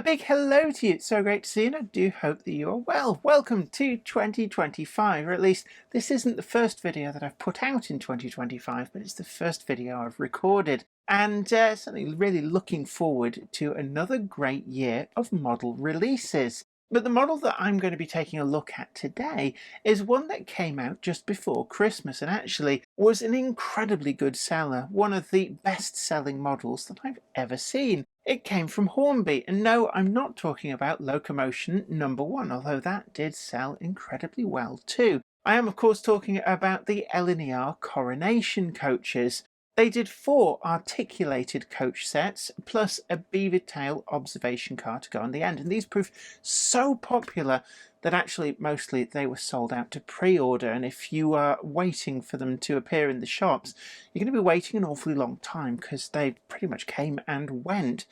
A big hello to you. It's so great to see you, and I do hope that you are well. Welcome to 2025, or at least this isn't the first video that I've put out in 2025, but it's the first video I've recorded. And certainly really looking forward to another great year of model releases. But the model that I'm going to be taking a look at today is one that came out just before Christmas and actually was an incredibly good seller, one of the best-selling models that I've ever seen. It came from Hornby, and no, I'm not talking about Locomotion number 1, although that did sell incredibly well too. I am of course talking about the LNER Coronation coaches. They did 4 articulated coach sets plus a Beavertail observation car to go on the end, and these proved so popular that actually mostly they were sold out to pre-order, and if you are waiting for them to appear in the shops, you're going to be waiting an awfully long time because they pretty much came and went.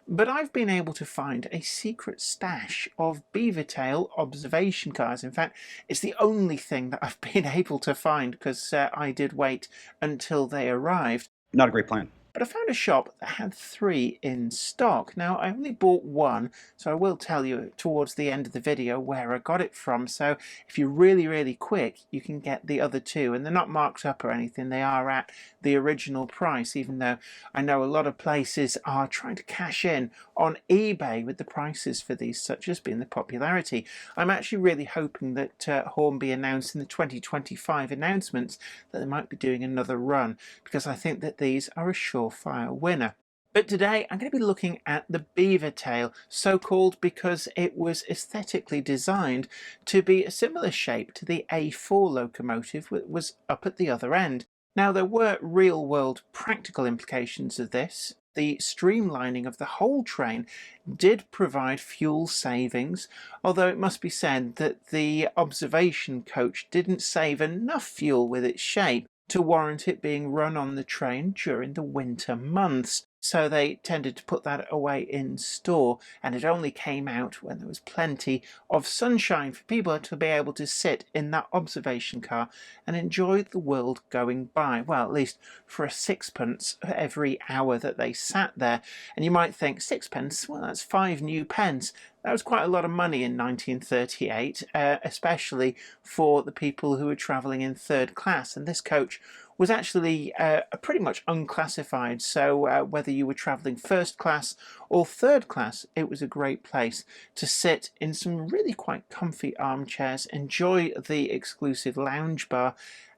But I've been able to find a secret stash of Beavertail observation cars. In fact, it's the only thing that I've been able to find because I did wait until they arrived. Not a great plan. But I found a shop that had 3 in stock. Now, I only bought 1, so I will tell you towards the end of the video where I got it from. So if you're really quick, you can get the other 2. And they're not marked up or anything. They are at the original price, even though I know a lot of places are trying to cash in on eBay with the prices for these, such as being the popularity. I'm actually really hoping that Hornby announced in the 2025 announcements that they might be doing another run, because I think that these are a surefire winner. But today I'm going to be looking at the Beavertail, so called because it was aesthetically designed to be a similar shape to the A4 locomotive that was up at the other end. Now, there were real-world practical implications of this. The streamlining of the whole train did provide fuel savings, although it must be said that the observation coach didn't save enough fuel with its shape to warrant it being run on the train during the winter months. So they tended to put that away in store, and it only came out when there was plenty of sunshine for people to be able to sit in that observation car and enjoy the world going by. Well, at least for a 6pence every hour that they sat there. And you might think, 6pence? Well, that's 5 new pence. That was quite a lot of money in 1938, especially for the people who were travelling in 3rd class. And this coach was actually pretty much unclassified, so whether you were travelling 1st class or 3rd class, it was a great place to sit in some really quite comfy armchairs, enjoy the exclusive lounge bar,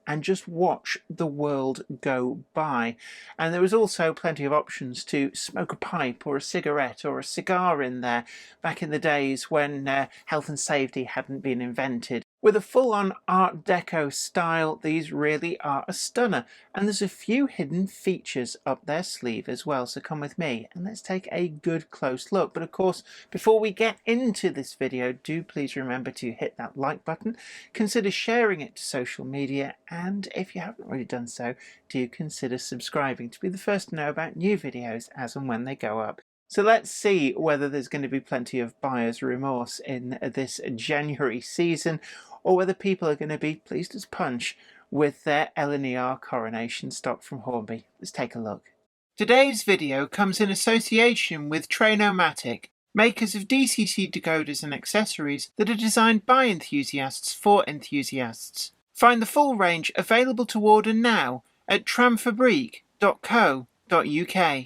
and just watch the world go by. And there was also plenty of options to smoke a pipe or a cigarette or a cigar in there back in the days when health and safety hadn't been invented. With a full-on Art Deco style, these really are a stunner, and there's a few hidden features up their sleeve as well, so come with me and let's take a good close look. But of course, before we get into this video, do please remember to hit that like button, consider sharing it to social media, and if you haven't already done so, do consider subscribing to be the first to know about new videos as and when they go up. So let's see whether there's going to be plenty of buyer's remorse in this January season, or whether people are going to be pleased as punch with their LNER Coronation stock from Hornby. Let's take a look. Today's video comes in association with Trainomatic, makers of DCT decoders and accessories that are designed by enthusiasts for enthusiasts. Find the full range available to order now at tramfabriek.co.uk.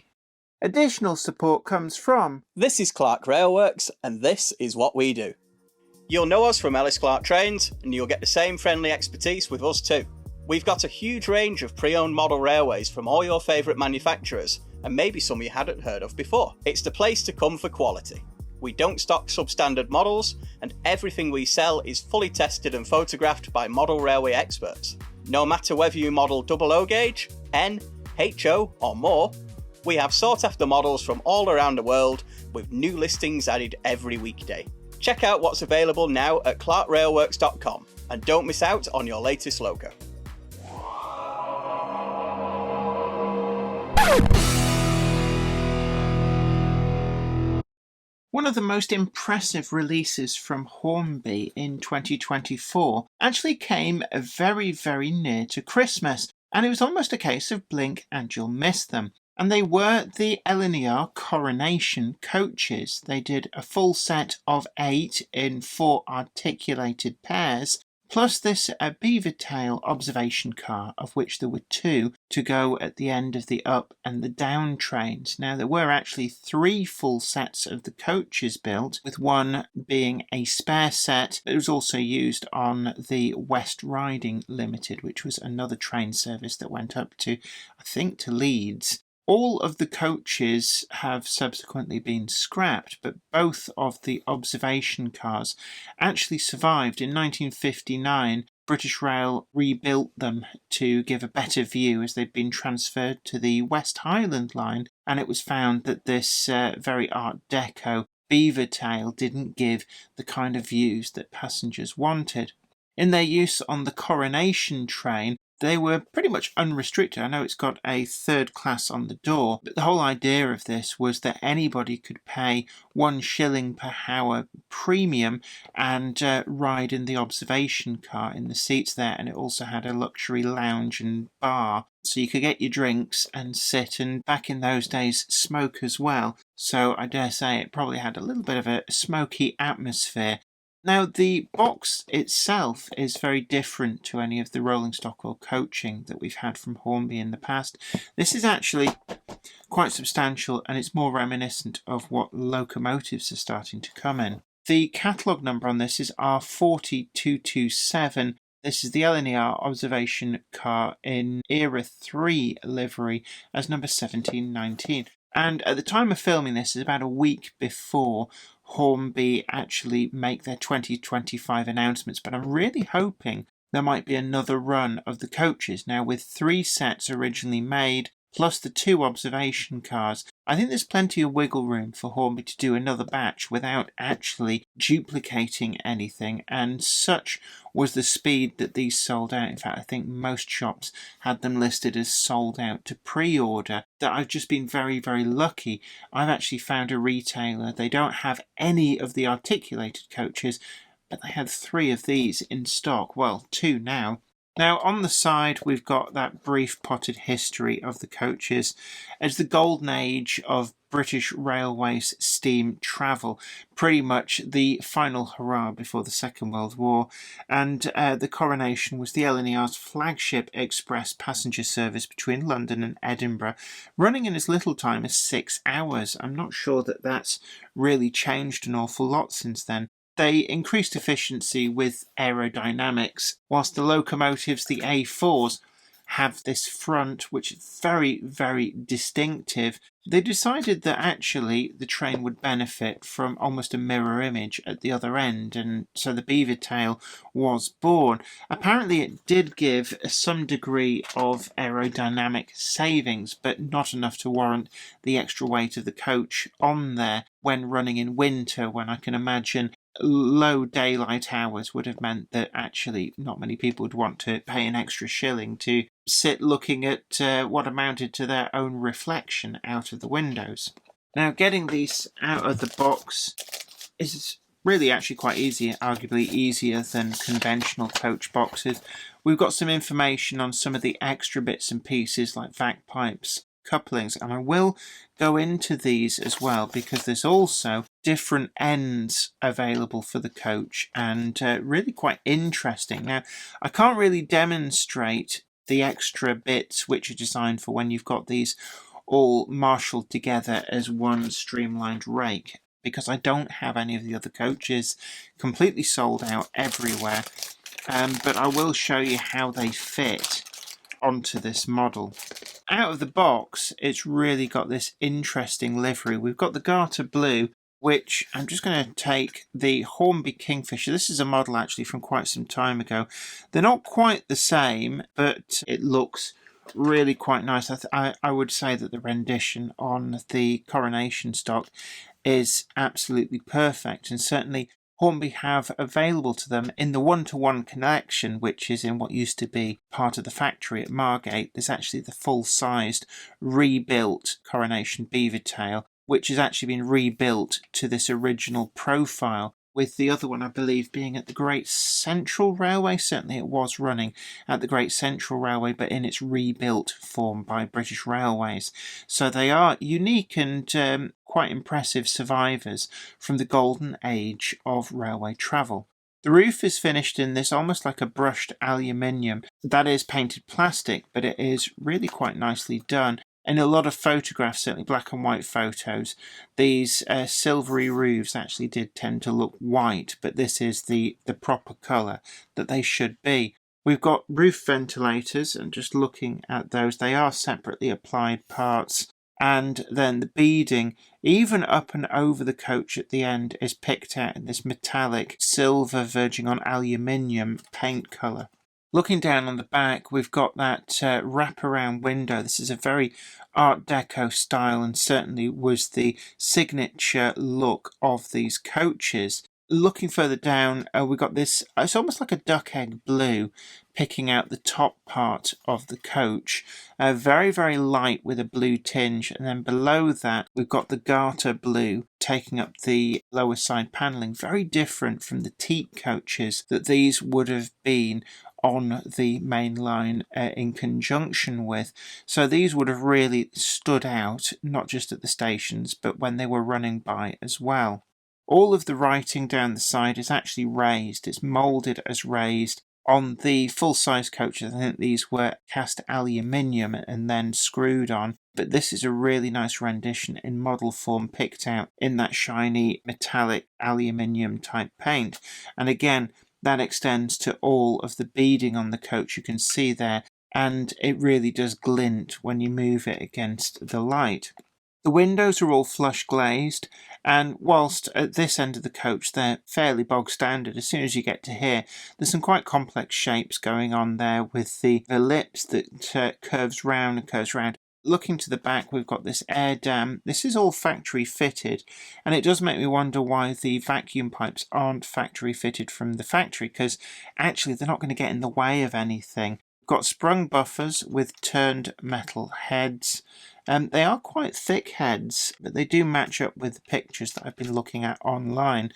Additional support comes from... This is Clark Railworks, and this is what we do. You'll know us from Ellis Clark Trains, and you'll get the same friendly expertise with us too. We've got a huge range of pre-owned model railways from all your favourite manufacturers, and maybe some you hadn't heard of before. It's the place to come for quality. We don't stock substandard models, and everything we sell is fully tested and photographed by model railway experts. No matter whether you model OO gauge, N, HO or more, we have sought after models from all around the world with new listings added every weekday. Check out what's available now at clarkrailworks.com and don't miss out on your latest logo. One of the most impressive releases from Hornby in 2024 actually came very near to Christmas, and it was almost a case of blink and you'll miss them. And they were the LNER Coronation coaches. They did a full set of 8 in 4 articulated pairs, plus this Beavertail observation car, of which there were 2 to go at the end of the up and the down trains. Now, there were actually 3 full sets of the coaches built, with one being a spare set. It was also used on the West Riding Limited, which was another train service that went up to, I think, to Leeds. All of the coaches have subsequently been scrapped, but both of the observation cars actually survived. In 1959, British Rail rebuilt them to give a better view as they'd been transferred to the West Highland line, and it was found that this very Art Deco Beavertail didn't give the kind of views that passengers wanted. In their use on the Coronation train, they were pretty much unrestricted. I know it's got a 3rd class on the door, but the whole idea of this was that anybody could pay 1 shilling per hour premium and ride in the observation car in the seats there, and it also had a luxury lounge and bar, so you could get your drinks and sit, and back in those days smoke as well, so I dare say it probably had a little bit of a smoky atmosphere. Now, the box itself is very different to any of the rolling stock or coaching that we've had from Hornby in the past. This is actually quite substantial, and it's more reminiscent of what locomotives are starting to come in. The catalogue number on this is R40227. This is the LNER observation car in Era 3 livery as number 1719. And at the time of filming this is about a week before Hornby actually make their 2025 announcements, but I'm really hoping there might be another run of the coaches. Now, with 3 sets originally made, plus the 2 observation cars, I think there's plenty of wiggle room for Hornby to do another batch without actually duplicating anything, and such was the speed that these sold out. In fact, I think most shops had them listed as sold out to pre-order, that I've just been very, very lucky. I've actually found a retailer, they don't have any of the articulated coaches, but they had 3 of these in stock, well, 2 now. Now, on the side, we've got that brief potted history of the coaches as the golden age of British Railways steam travel, pretty much the final hurrah before the Second World War, and the Coronation was the LNER's flagship express passenger service between London and Edinburgh, running in as little time as 6 hours. I'm not sure that that's really changed an awful lot since then. They increased efficiency with aerodynamics, whilst the locomotives, the A4s, have this front which is very, very distinctive. They decided that actually the train would benefit from almost a mirror image at the other end, and so the Beavertail was born. Apparently it did give some degree of aerodynamic savings, but not enough to warrant the extra weight of the coach on there when running in winter, when I can imagine low daylight hours would have meant that actually not many people would want to pay an extra shilling to sit looking at what amounted to their own reflection out of the windows. Now, getting these out of the box is really actually quite easy, arguably easier than conventional coach boxes. We've got some information on some of the extra bits and pieces like vac pipes, couplings, and I will go into these as well because there's also different ends available for the coach, and really quite interesting. Now, I can't really demonstrate the extra bits which are designed for when you've got these all marshalled together as one streamlined rake, because I don't have any of the other coaches completely sold out everywhere, but I will show you how they fit onto this model. Out of the box, it's really got this interesting livery. We've got the garter blue, which I'm just going to take the Hornby Kingfisher. This is a model actually from quite some time ago. They're not quite the same, but it looks really quite nice. I would say that the rendition on the Coronation stock is absolutely perfect, and certainly Hornby have available to them in the one-to-one collection, which is in what used to be part of the factory at Margate. There's actually the full-sized rebuilt Coronation Beavertail, which has actually been rebuilt to this original profile. with the other one, I believe, being at the Great Central Railway. Certainly it was running at the Great Central Railway, but in its rebuilt form by British Railways. So they are unique and quite impressive survivors from the golden age of railway travel. The roof is finished in this almost like a brushed aluminium. That is painted plastic, but it is really quite nicely done. In a lot of photographs, certainly black and white photos, these silvery roofs actually did tend to look white, but this is the proper colour that they should be. We've got roof ventilators, and just looking at those, they are separately applied parts. And then the beading, even up and over the coach at the end, is picked out in this metallic silver verging on aluminium paint colour. Looking down on the back, we've got that wraparound window. This is a very Art Deco style and certainly was the signature look of these coaches. Looking further down, we've got this, it's almost like a duck egg blue, picking out the top part of the coach. Very, very light with a blue tinge. And then below that, we've got the garter blue taking up the lower side panelling. Very different from the teak coaches that these would have been on the main line in conjunction with. So these would have really stood out, not just at the stations, but when they were running by as well. All of the writing down the side is actually raised. It's moulded as raised. On the full-size coaches, I think these were cast aluminium and then screwed on. But this is a really nice rendition in model form, picked out in that shiny metallic aluminium type paint. And again, that extends to all of the beading on the coach you can see there, and it really does glint when you move it against the light. The windows are all flush glazed, and whilst at this end of the coach they're fairly bog standard, as soon as you get to here, there's some quite complex shapes going on there with the lips that curves round and curves round. Looking to the back, we've got this air dam. This is all factory fitted, and it does make me wonder why the vacuum pipes aren't factory fitted from the factory, because actually they're not going to get in the way of anything. We've got sprung buffers with turned metal heads. They are quite thick heads, but they do match up with the pictures that I've been looking at online.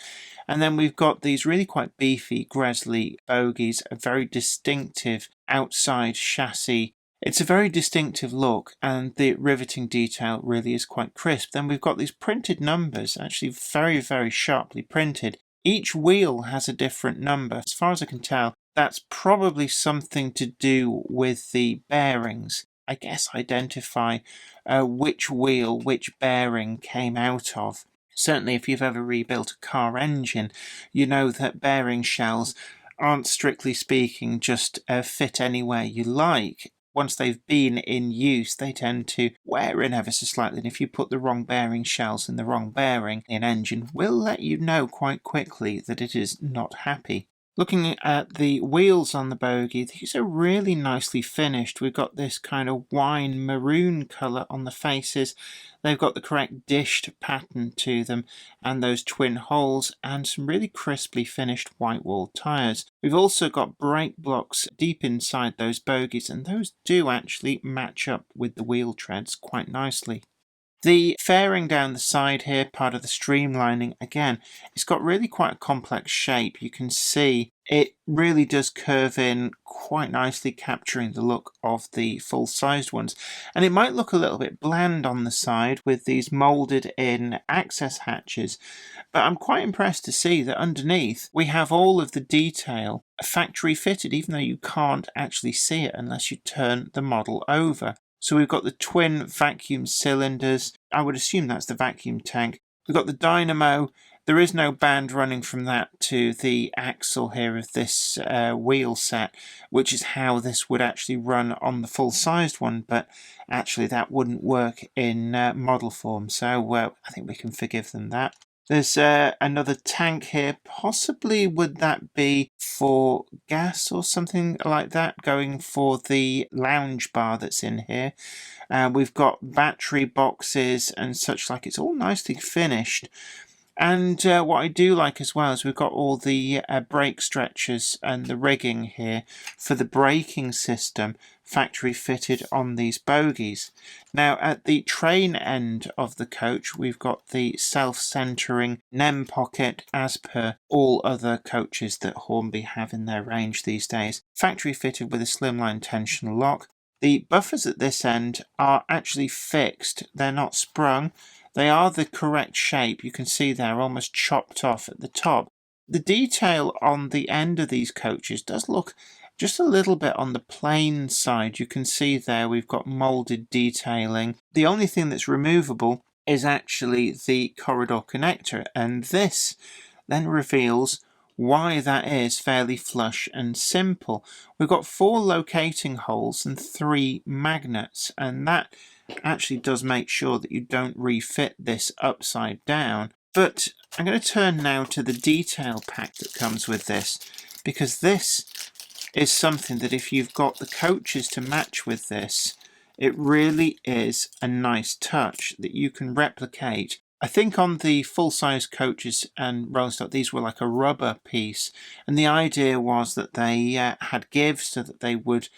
And then we've got these really quite beefy Gresley bogies, a very distinctive outside chassis. It's a very distinctive look, and the riveting detail really is quite crisp. Then we've got these printed numbers, actually very, very sharply printed. Each wheel has a different number. As far as I can tell, that's probably something to do with the bearings. I guess identify which wheel, which bearing came out of. Certainly if you've ever rebuilt a car engine, you know that bearing shells aren't, strictly speaking, just fit anywhere you like. Once they've been in use, they tend to wear in ever so slightly, and if you put the wrong bearing shells in the wrong bearing, an engine will let you know quite quickly that it is not happy. Looking at the wheels on the bogie, these are really nicely finished. We've got this kind of wine maroon colour on the faces. They've got the correct dished pattern to them and those twin holes and some really crisply finished white wall tyres. We've also got brake blocks deep inside those bogies, and those do actually match up with the wheel treads quite nicely. The fairing down the side here, part of the streamlining, again, it's got really quite a complex shape. You can see it really does curve in quite nicely, capturing the look of the full-sized ones. And it might look a little bit bland on the side with these moulded in access hatches, but I'm quite impressed to see that underneath we have all of the detail factory fitted, even though you can't actually see it unless you turn the model over. So we've got the twin vacuum cylinders. I would assume that's the vacuum tank. We've got the dynamo. There is no band running from that to the axle here of this wheel set, which is how this would actually run on the full-sized one, but actually that wouldn't work in model form, so I think we can forgive them that. There's another tank here. Possibly would that be for gas or something like that, going for the lounge bar that's in here. We've got battery boxes and such like. It's all nicely finished. And what I do like as well is we've got all the brake stretchers and the rigging here for the braking system factory fitted on these bogies. Now at the train end of the coach we've got the self-centering NEM pocket as per all other coaches that Hornby have in their range these days. Factory fitted with a slimline tension lock. The buffers at this end are actually fixed, they're not sprung. They are the correct shape. You can see they're almost chopped off at the top. The detail on the end of these coaches does look just a little bit on the plain side. You can see there we've got moulded detailing. The only thing that's removable is actually the corridor connector, and this then reveals why that is fairly flush and simple. We've got 4 locating holes and 3 magnets, and that actually does make sure that you don't refit this upside down. But I'm going to turn now to the detail pack that comes with this, because this is something that if you've got the coaches to match with this, it really is a nice touch that you can replicate. I think on the full-size coaches and rolling stock, these were like a rubber piece, and the idea was that they had give so that they would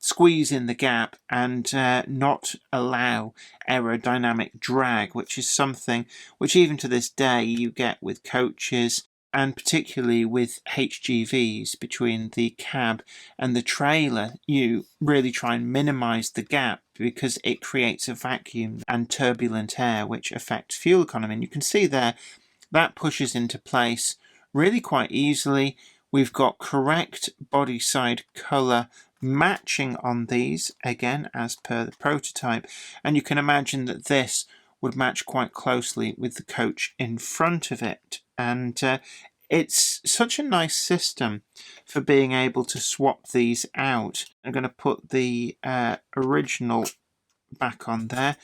squeeze in the gap and not allow aerodynamic drag, which is something which even to this day you get with coaches and particularly with HGVs between the cab and the trailer. You really try and minimize the gap because it creates a vacuum and turbulent air which affects fuel economy. And you can see there that pushes into place really quite easily. We've got correct body side colour matching on these, again as per the prototype, and you can imagine that this would match quite closely with the coach in front of it. And it's such a nice system for being able to swap these out. I'm going to put the original back on there,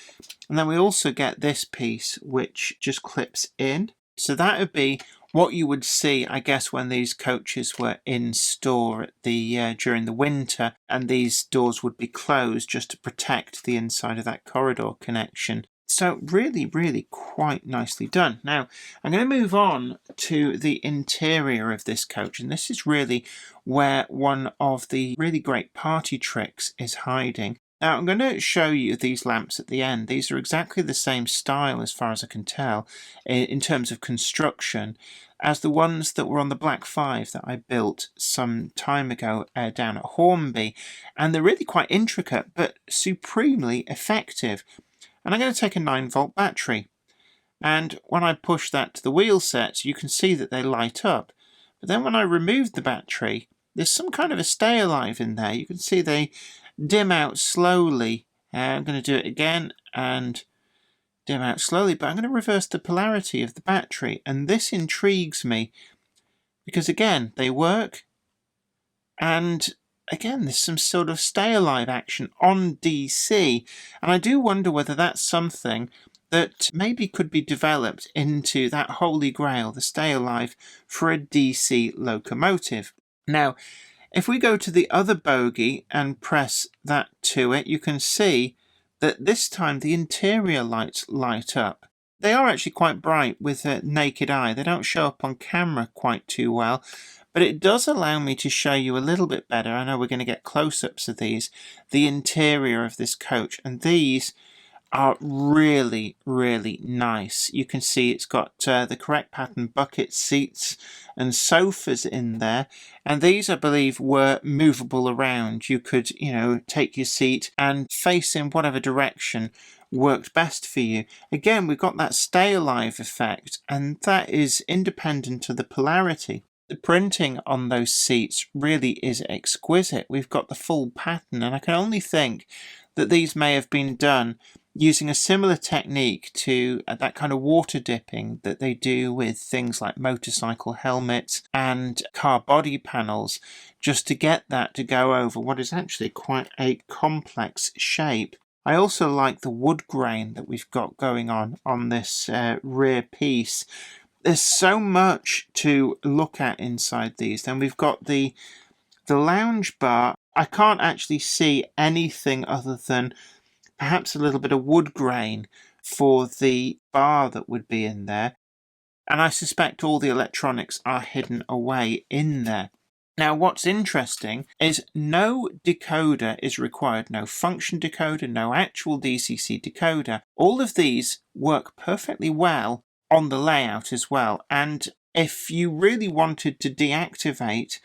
and then we also get this piece which just clips in. So that would be what you would see, I guess, when these coaches were in store at the during the winter, and these doors would be closed just to protect the inside of that corridor connection. So really, really quite nicely done. Now, I'm going to move on to the interior of this coach, and this is really where one of the really great party tricks is hiding. Now, I'm going to show you these lamps at the end. These are exactly the same style, as far as I can tell, in terms of construction, as the ones that were on the Black 5 that I built some time ago down at Hornby. And they're really quite intricate, but supremely effective. And I'm going to take a 9-volt battery. And when I push that to the wheel sets, you can see that they light up. But then when I remove the battery, there's some kind of a stay alive in there. You can see they dim out slowly. I'm going to do it again and dim out slowly, but I'm going to reverse the polarity of the battery. And this intrigues me because, again, they work. And again, there's some sort of stay alive action on DC. And I do wonder whether that's something that maybe could be developed into that holy grail, the stay alive for a DC locomotive. Now, if we go to the other bogie and press that to it, you can see that this time the interior lights light up. They are actually quite bright with a naked eye. They don't show up on camera quite too well, but it does allow me to show you a little bit better. I know we're going to get close-ups of these, the interior of this coach, and these are really, really nice. You can see it's got the correct pattern bucket seats and sofas in there, and these I believe were movable around. You could, take your seat and face in whatever direction worked best for you. Again, we've got that stay alive effect, and that is independent of the polarity. The printing on those seats really is exquisite. We've got the full pattern, and I can only think that these may have been done using a similar technique to that kind of water dipping that they do with things like motorcycle helmets and car body panels, just to get that to go over what is actually quite a complex shape. I also like the wood grain that we've got going on this rear piece. There's so much to look at inside these. Then we've got the lounge bar. I can't actually see anything other than perhaps a little bit of wood grain for the bar that would be in there. And I suspect all the electronics are hidden away in there. Now, what's interesting is no decoder is required, no function decoder, no actual DCC decoder. All of these work perfectly well on the layout as well. And if you really wanted to deactivate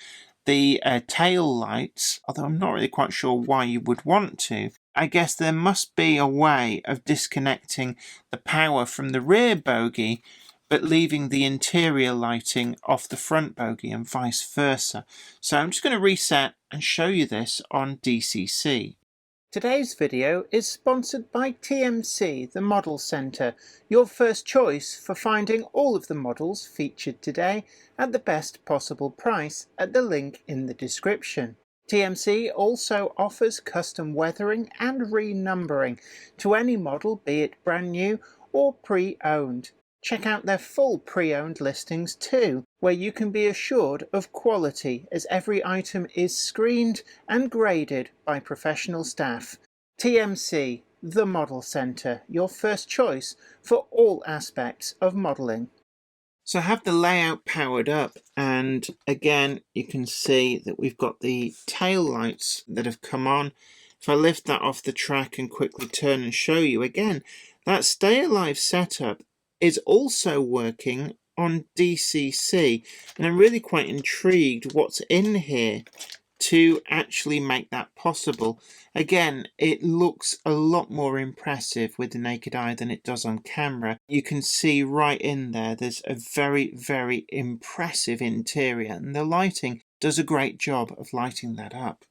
the tail lights, although I'm not really quite sure why you would want to, I guess there must be a way of disconnecting the power from the rear bogie but leaving the interior lighting off the front bogie and vice versa. So I'm just going to reset and show you this on DCC. Today's video is sponsored by TMC, the Model Centre, your first choice for finding all of the models featured today at the best possible price at the link in the description. TMC also offers custom weathering and renumbering to any model, be it brand new or pre-owned. Check out their full pre-owned listings too, where you can be assured of quality as every item is screened and graded by professional staff. TMC, the Model Centre, your first choice for all aspects of modelling. So I have the layout powered up, and again you can see that we've got the tail lights that have come on. If I lift that off the track and quickly turn and show you again, that Stay Alive setup is also working on DCC, and I'm really quite intrigued what's in here to actually make that possible. Again, it looks a lot more impressive with the naked eye than it does on camera. You can see right in there, there's a very, very impressive interior, and the lighting does a great job of lighting that up.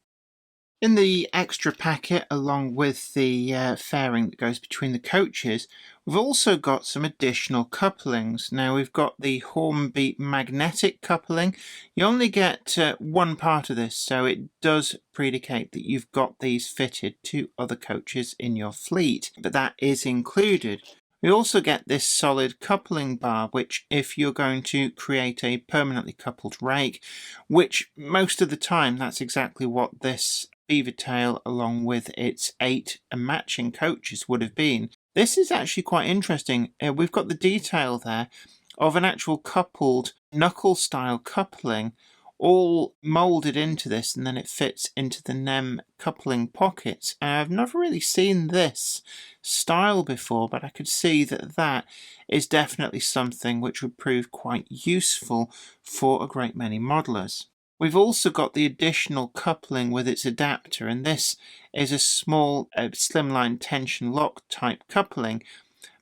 In the extra packet, along with the fairing that goes between the coaches, we've also got some additional couplings. Now we've got the Hornby magnetic coupling. You only get one part of this, so it does predicate that you've got these fitted to other coaches in your fleet, but that is included. We also get this solid coupling bar, which if you're going to create a permanently coupled rake, which most of the time that's exactly what this Beavertail along with its 8 matching coaches would have been. This is actually quite interesting. We've got the detail there of an actual coupled knuckle style coupling all moulded into this, and then it fits into the NEM coupling pockets. I've never really seen this style before, but I could see that that is definitely something which would prove quite useful for a great many modelers. We've also got the additional coupling with its adapter, and this is a small slimline tension lock type coupling,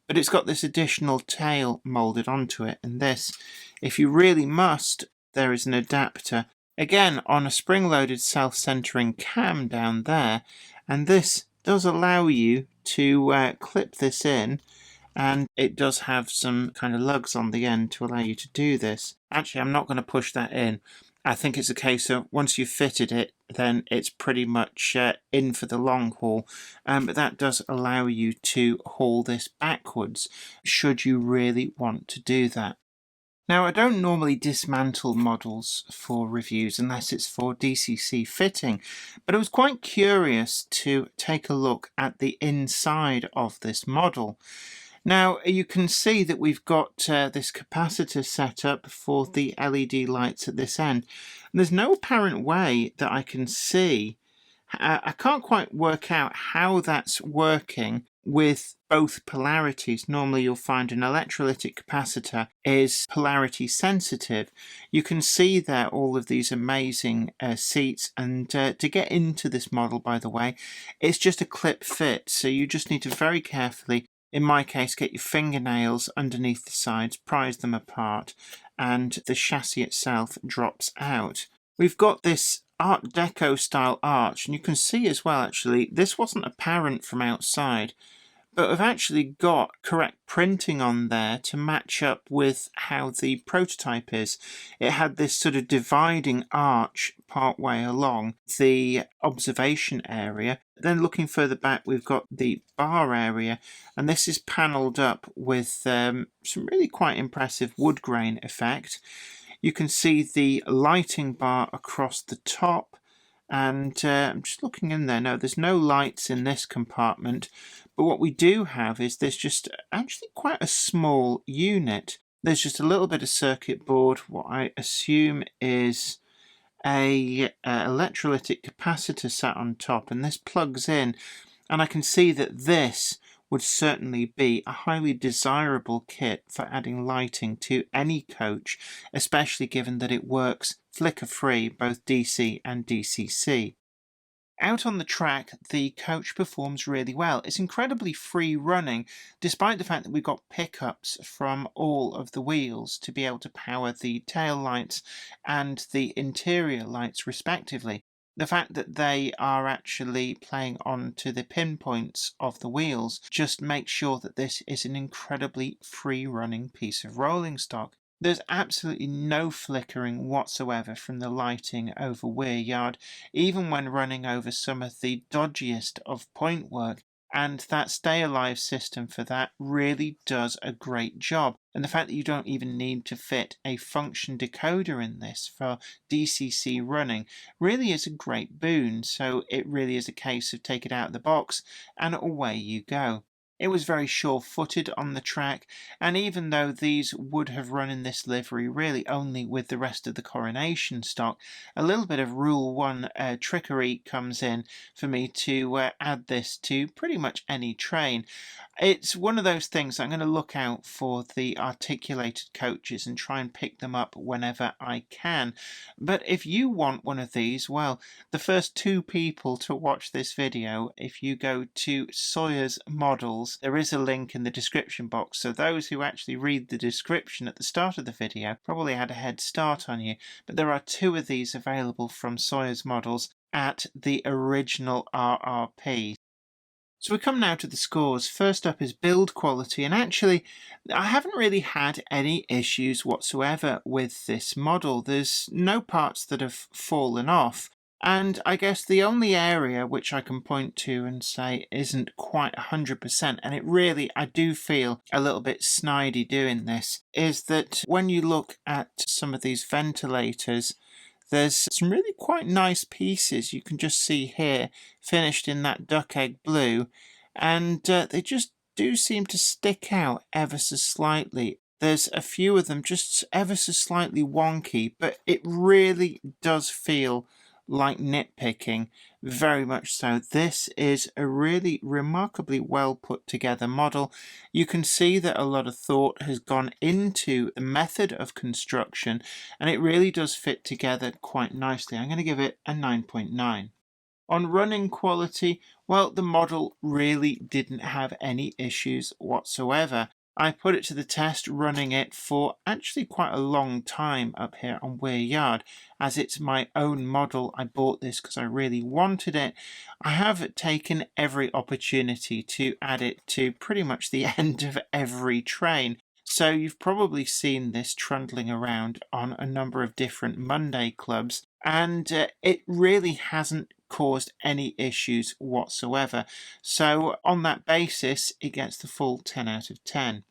but it's got this additional tail moulded onto it, and this, if you really must, there is an adapter, again on a spring-loaded self-centering cam down there, and this does allow you to clip this in, and it does have some kind of lugs on the end to allow you to do this. Actually, I'm not going to push that in. I think it's a case of once you've fitted it, then it's pretty much in for the long haul. But that does allow you to haul this backwards, should you really want to do that. Now, I don't normally dismantle models for reviews unless it's for DCC fitting, but I was quite curious to take a look at the inside of this model. Now you can see that we've got this capacitor set up for the LED lights at this end. And there's no apparent way that I can see. I can't quite work out how that's working with both polarities. Normally you'll find an electrolytic capacitor is polarity sensitive. You can see there all of these amazing seats, and to get into this model, by the way, it's just a clip fit, so you just need to very carefully, in my case, get your fingernails underneath the sides, prise them apart, and the chassis itself drops out. We've got this Art Deco style arch, and you can see as well, actually, this wasn't apparent from outside, but I've actually got correct printing on there to match up with how the prototype is. It had this sort of dividing arch part way along the observation area. Then looking further back, we've got the bar area, and this is panelled up with some really quite impressive wood grain effect. You can see the lighting bar across the top, and I'm just looking in there. No, there's no lights in this compartment, but what we do have is there's just actually quite a small unit. There's just a little bit of circuit board, what I assume is a electrolytic capacitor sat on top, and this plugs in, and I can see that this would certainly be a highly desirable kit for adding lighting to any coach, especially given that it works flicker-free, both DC and DCC. Out on the track, the coach performs really well. It's incredibly free running, despite the fact that we've got pickups from all of the wheels to be able to power the tail lights and the interior lights respectively. The fact that they are actually playing onto the pinpoints of the wheels just makes sure that this is an incredibly free running piece of rolling stock. There's absolutely no flickering whatsoever from the lighting over wear yard, even when running over some of the dodgiest of point work, and that stay alive system for that really does a great job. And the fact that you don't even need to fit a function decoder in this for DCC running really is a great boon. So it really is a case of take it out of the box and away you go. It was very sure-footed on the track, and even though these would have run in this livery really only with the rest of the Coronation stock, a little bit of Rule 1 trickery comes in for me to add this to pretty much any train. It's one of those things I'm going to look out for the articulated coaches and try and pick them up whenever I can. But if you want one of these, well, the first 2 people to watch this video, if you go to Sawyer's Models, there is a link in the description box, so those who actually read the description at the start of the video probably had a head start on you. But there are 2 of these available from Sawyer's Models at the original RRP. So we come now to the scores. First up is build quality, and actually I haven't really had any issues whatsoever with this model. There's no parts that have fallen off, and I guess the only area which I can point to and say isn't quite 100%, and it really, I do feel a little bit snidey doing this, is that when you look at some of these ventilators, there's some really quite nice pieces you can just see here, finished in that duck egg blue, and they just do seem to stick out ever so slightly. There's a few of them just ever so slightly wonky, but it really does feel like nitpicking, very much so. This is a really remarkably well put together model. You can see that a lot of thought has gone into the method of construction, and it really does fit together quite nicely. I'm going to give it a 9.9. On running quality, well, the model really didn't have any issues whatsoever. I put it to the test running it for actually quite a long time up here on Weir Yard. As it's my own model, I bought this because I really wanted it. I have taken every opportunity to add it to pretty much the end of every train. So you've probably seen this trundling around on a number of different Monday clubs, and it really hasn't caused any issues whatsoever. So on that basis, it gets the full 10 out of 10.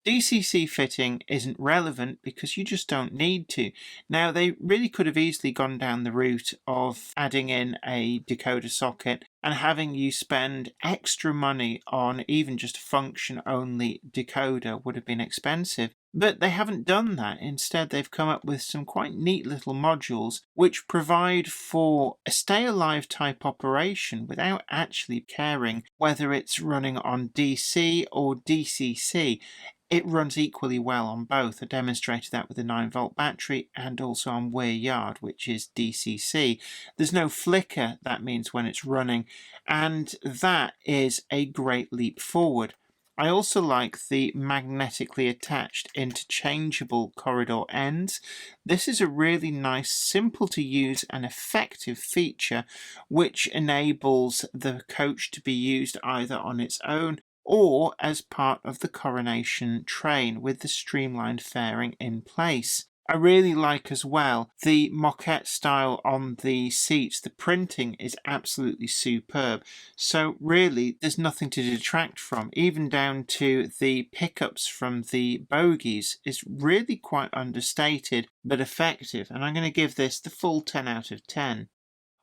DCC fitting isn't relevant because you just don't need to. Now, they really could have easily gone down the route of adding in a decoder socket and having you spend extra money on even just a function-only decoder would have been expensive. But they haven't done that. Instead, they've come up with some quite neat little modules which provide for a stay-alive type operation without actually caring whether it's running on DC or DCC. It runs equally well on both. I demonstrated that with a 9-volt battery and also on Weir Yard, which is DCC. There's no flicker, that means, when it's running, and that is a great leap forward. I also like the magnetically attached interchangeable corridor ends. This is a really nice, simple to use and effective feature which enables the coach to be used either on its own or as part of the Coronation train with the streamlined fairing in place. I really like as well the moquette style on the seats. The printing is absolutely superb. So really there's nothing to detract from, even down to the pickups from the bogies is really quite understated but effective, and I'm going to give this the full 10 out of 10.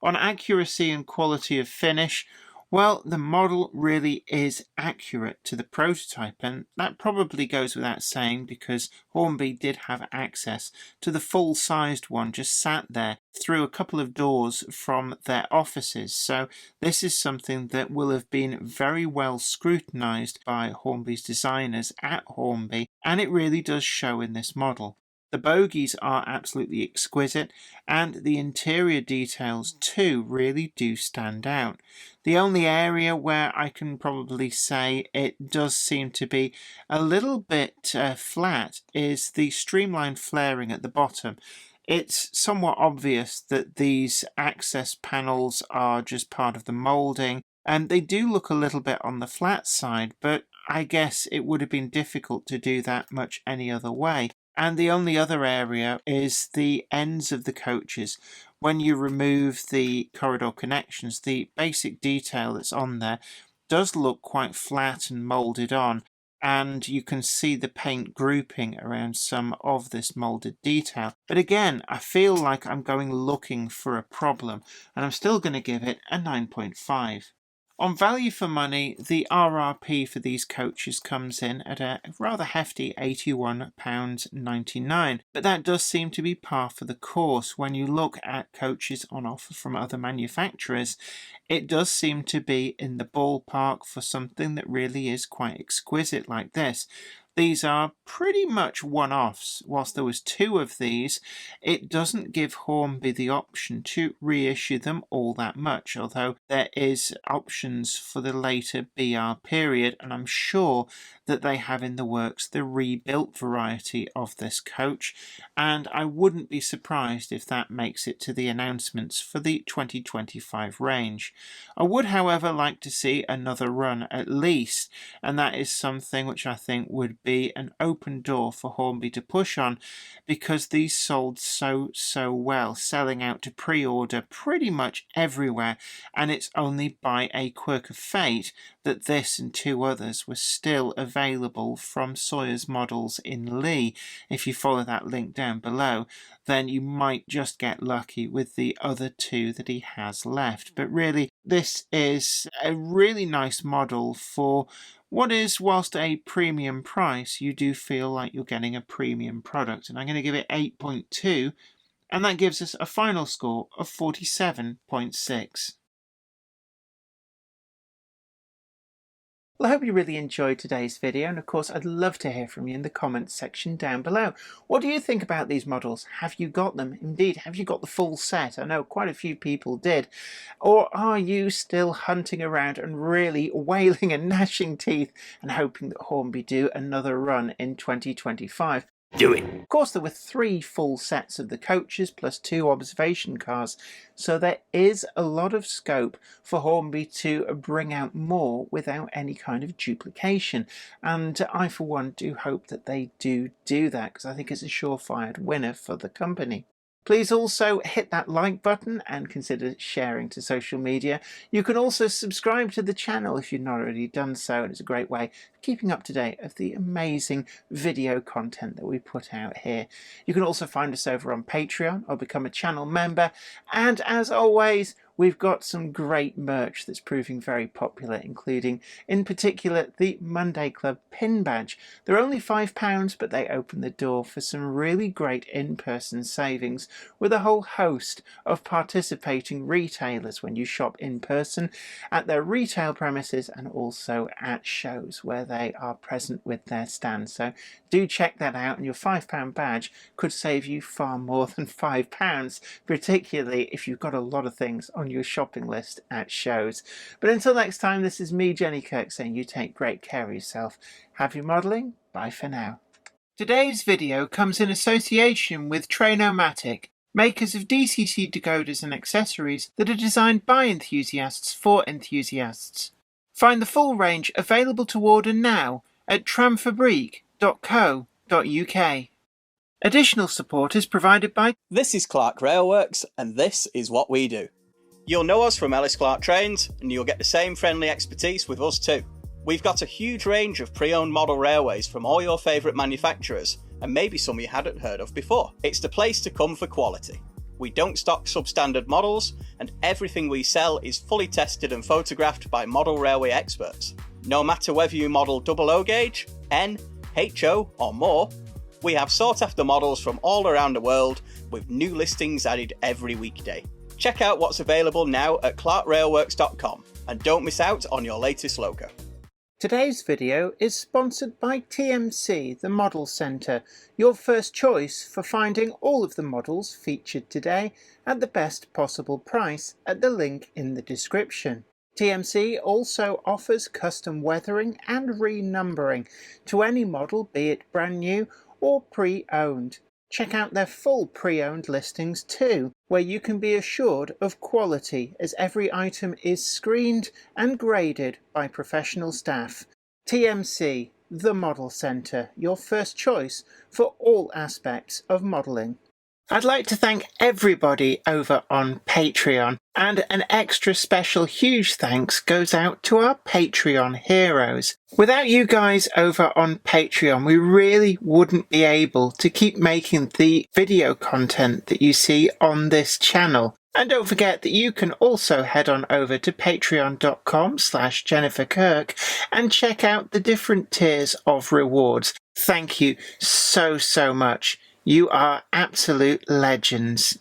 On accuracy and quality of finish, Well, the model really is accurate to the prototype, and that probably goes without saying because Hornby did have access to the full-sized one just sat there through a couple of doors from their offices. So this is something that will have been very well scrutinized by Hornby's designers at Hornby, and it really does show in this model. The bogies are absolutely exquisite, and the interior details too really do stand out. The only area where I can probably say it does seem to be a little bit flat is the streamlined flaring at the bottom. It's somewhat obvious that these access panels are just part of the moulding, and they do look a little bit on the flat side, but I guess it would have been difficult to do that much any other way. And the only other area is the ends of the coaches. When you remove the corridor connections, the basic detail that's on there does look quite flat and moulded on, and you can see the paint grouping around some of this moulded detail. But again, I feel like I'm going looking for a problem, and I'm still going to give it a 9.5. On value for money, the RRP for these coaches comes in at a rather hefty £81.99, but that does seem to be par for the course. When you look at coaches on offer from other manufacturers, it does seem to be in the ballpark for something that really is quite exquisite like this. These are pretty much one-offs. Whilst there was 2 of these, it doesn't give Hornby the option to reissue them all that much, although there is options for the later BR period, and I'm sure that they have in the works the rebuilt variety of this coach, and I wouldn't be surprised if that makes it to the announcements for the 2025 range. I would, however, like to see another run at least, and that is something which I think would be an open door for Hornby to push on, because these sold so well, selling out to pre-order pretty much everywhere, and it's only by a quirk of fate that this and 2 others were still available from Sawyer's models in Lee. If you follow that link down below, then you might just get lucky with the other 2 that he has left. But really, this is a really nice model for what is, whilst a premium price, you do feel like you're getting a premium product. And I'm going to give it 8.2, and that gives us a final score of 47.6. Well, I hope you really enjoyed today's video, and of course I'd love to hear from you in the comments section down below. What do you think about these models? Have you got them? Indeed, have you got the full set? I know quite a few people did. Or are you still hunting around and really wailing and gnashing teeth and hoping that Hornby do another run in 2025? Do it. Of course, there were 3 full sets of the coaches plus 2 observation cars, so there is a lot of scope for Hornby to bring out more without any kind of duplication, and I for one do hope that they do that, because I think it's a surefire winner for the company. Please also hit that like button and consider sharing to social media. You can also subscribe to the channel if you've not already done so, and it's a great way of keeping up to date of the amazing video content that we put out here. You can also find us over on Patreon or become a channel member, and as always, we've got some great merch that's proving very popular, including, in particular, the Monday Club pin badge. They're only £5, but they open the door for some really great in-person savings with a whole host of participating retailers when you shop in person at their retail premises and also at shows where they are present with their stand. So do check that out, and your £5 badge could save you far more than £5, particularly if you've got a lot of things on your shopping list at shows. But until next time, this is me, Jenny Kirk, saying you take great care of yourself. Happy modelling. Bye for now. Today's video comes in association with Trainomatic, makers of DCT decoders and accessories that are designed by enthusiasts for enthusiasts. Find the full range available to order now at tramfabriek.co.uk. Additional support is provided by... This is Clark Railworks, and this is what we do. You'll know us from Ellis Clark Trains, and you'll get the same friendly expertise with us too. We've got a huge range of pre-owned model railways from all your favourite manufacturers, and maybe some you hadn't heard of before. It's the place to come for quality. We don't stock substandard models, and everything we sell is fully tested and photographed by model railway experts. No matter whether you model 00 gauge, N, HO or more, we have sought after models from all around the world with new listings added every weekday. Check out what's available now at clarkrailworks.com and don't miss out on your latest loco. Today's video is sponsored by TMC, the Model Centre, your first choice for finding all of the models featured today at the best possible price at the link in the description. TMC also offers custom weathering and renumbering to any model, be it brand new or pre-owned. Check out their full pre-owned listings too, where you can be assured of quality as every item is screened and graded by professional staff. TMC, the Model Centre, your first choice for all aspects of modelling. I'd like to thank everybody over on Patreon, and an extra special huge thanks goes out to our Patreon heroes. Without you guys over on Patreon, we really wouldn't be able to keep making the video content that you see on this channel. And don't forget that you can also head on over to patreon.com/Jennifer Kirk and check out the different tiers of rewards. Thank you so much. You are absolute legends.